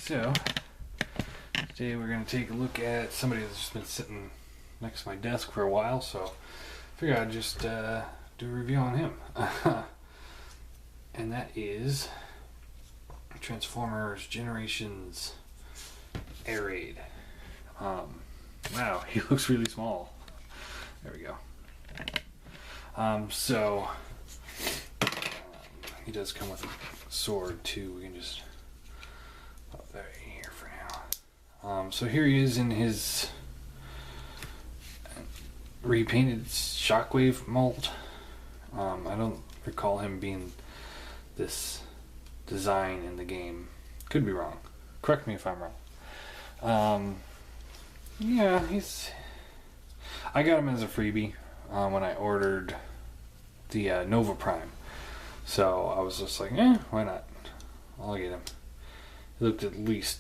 So today we're going to take a look at somebody that's just been sitting next to my desk for a while, so I figured I'd just do a review on him. And that is Transformers Generations Air Raid. Wow, he looks really small. There we go. He does come with a sword too. We can just pop that in here for now. So here he is in his repainted shockwave mold. I don't recall him being this design in the game. Could be wrong. Correct me if I'm wrong. Yeah, I got him as a freebie when I ordered the Nova Prime. So I was just like, why not? I'll get him. He looked at least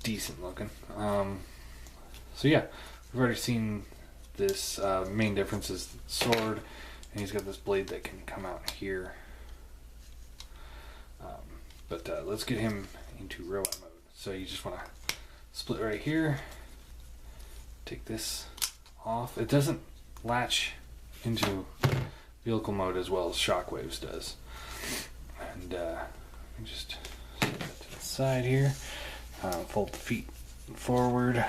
decent looking. So yeah, we've already seen this. Main difference is the sword, and he's got this blade that can come out here. But let's get him into robot mode. So you just want to split right here. Take this off. It doesn't latch into vehicle mode as well as Shockwaves does. And just set that to the side here. Fold the feet forward.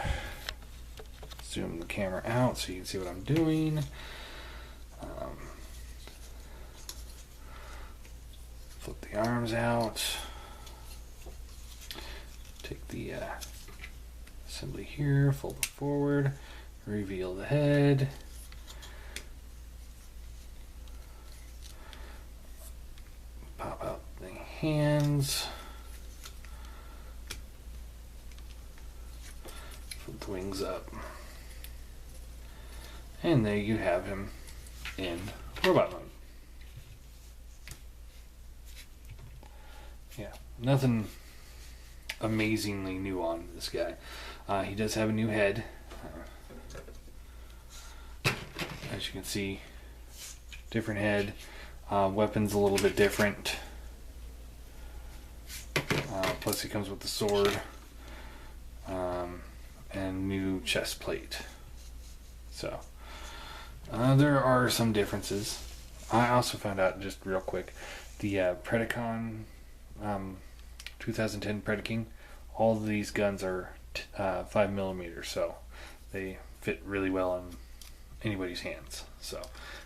Zoom the camera out so you can see what I'm doing. Flip the arms out. Take the assembly here, fold it forward, reveal the head. Pop out the hands. Flip the wings up. And there you have him in robot mode. Yeah, nothing amazingly new on this guy. He does have a new head. As you can see, different head. Weapons a little bit different. Plus he comes with the sword and new chest plate. So there are some differences. I also found out, just real quick, the Predacon 2010 Predaking, all of these guns are 5mm, so they fit really well in anybody's hands. So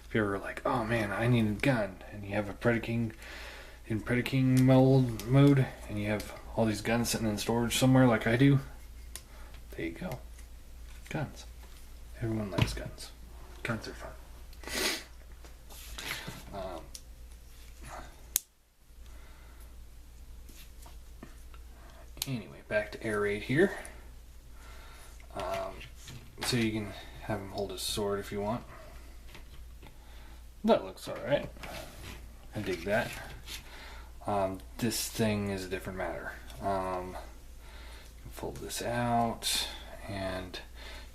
if you're ever like, oh man, I need a gun, and you have a Predaking in Predaking mode, and you have all these guns sitting in storage somewhere like I do, there you go. Guns. Everyone likes guns. Guns are fun. Anyway, back to Air Raid here. So you can have him hold his sword if you want. That looks alright. I dig that. This thing is a different matter. You can fold this out, and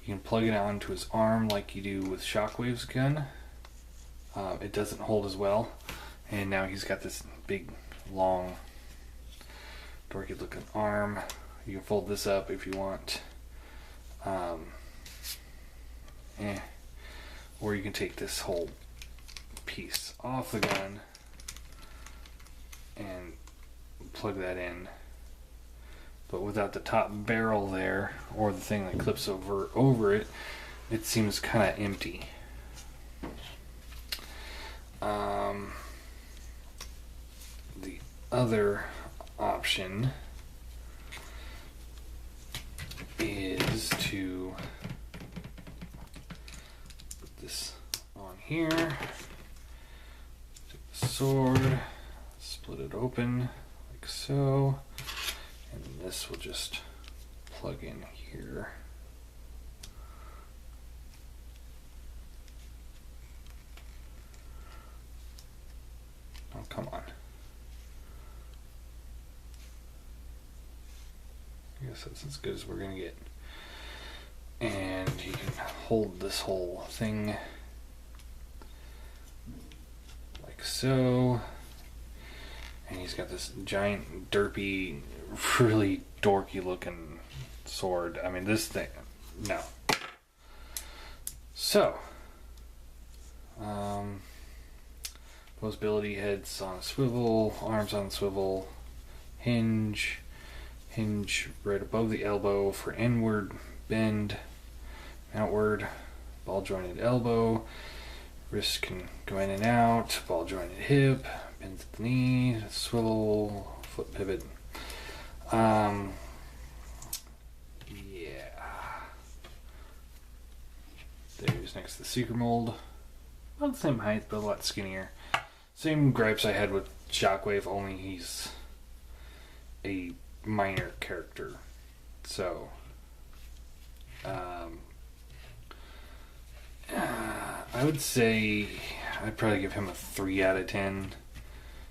you can plug it onto his arm like you do with Shockwave's gun. It doesn't hold as well, and now he's got this big, long, dorky looking arm. You can fold this up if you want. Or you can take this whole piece off the gun and plug that in, but without the top barrel there, or the thing that clips over it, it seems kind of empty. The other option is to put this on here, take the sword, split it open like so, and this will just plug in here. Oh, come on. I guess that's as good as we're gonna get. And you can hold this whole thing like so. and he's got this giant, derpy, really dorky looking sword. I mean, this thing, no. So, posability, heads on a swivel, arms on a swivel, hinge right above the elbow for inward bend, outward, ball jointed elbow, wrist can go in and out, ball jointed hip, bends at the knee, swivel, foot pivot. Yeah. There's next to the Seeker mold. About the same height, but a lot skinnier. Same gripes I had with Shockwave, only he's a minor character. So, I would say I'd probably give him a 3 out of 10.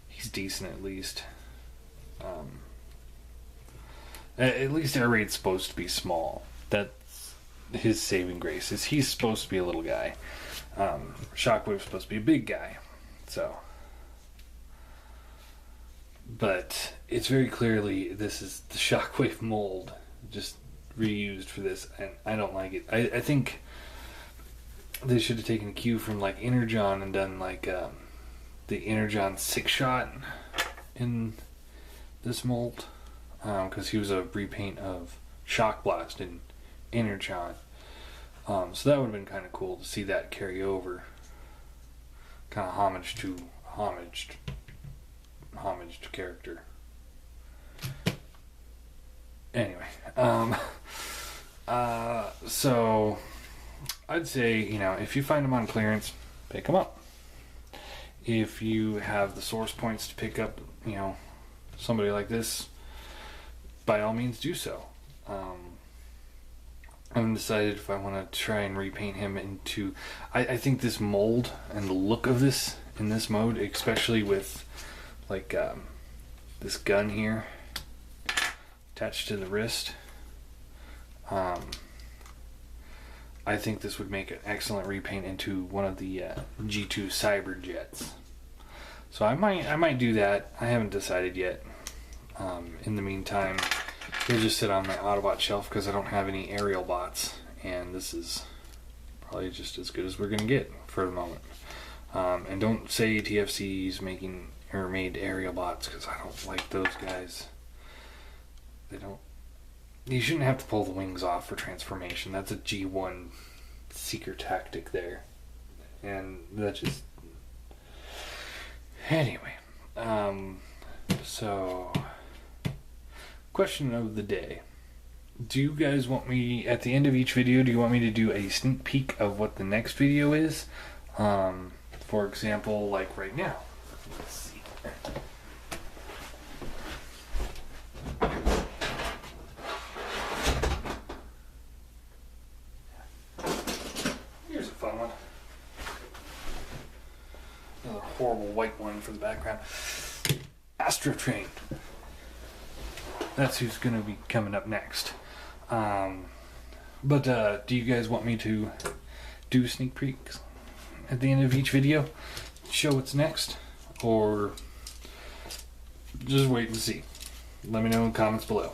He's decent at least. At least air raid's supposed to be small. That's his saving grace. Is he's supposed to be a little guy. Shockwave's supposed to be a big guy. So, but it's very clearly this is the Shockwave mold, just reused for this, and I don't like it. I think they should have taken a cue from like Energon and done like the Energon 6-shot in this mold, because he was a repaint of Shock Blast in Energon. So that would have been kind of cool to see that carry over. Kind of homaged character. Anyway, so I'd say, if you find them on clearance, pick them up. If you have the source points to pick up, somebody like this, by all means do so. I haven't decided if I want to try and repaint him into... I think this mold and the look of this in this mode, especially with like this gun here attached to the wrist, I think this would make an excellent repaint into one of the G2 Cyber Jets. So I might do that. I haven't decided yet. In the meantime, he'll just sit on my Autobot shelf because I don't have any aerial bots, and this is probably just as good as we're gonna get for the moment. And don't say TFC's made aerial bots, because I don't like those guys. You shouldn't have to pull the wings off for transformation. That's a G1 seeker tactic there, and that just... Anyway, so question of the day: do you guys want me at the end of each video? Do you want me to do a sneak peek of what the next video is? For example, like right now. Let's see. Here's a fun one. Another horrible white one for the background. Astro Train. That's who's going to be coming up next. But do you guys want me to do sneak peeks at the end of each video? Show what's next? Or just wait and see? Let me know in the comments below.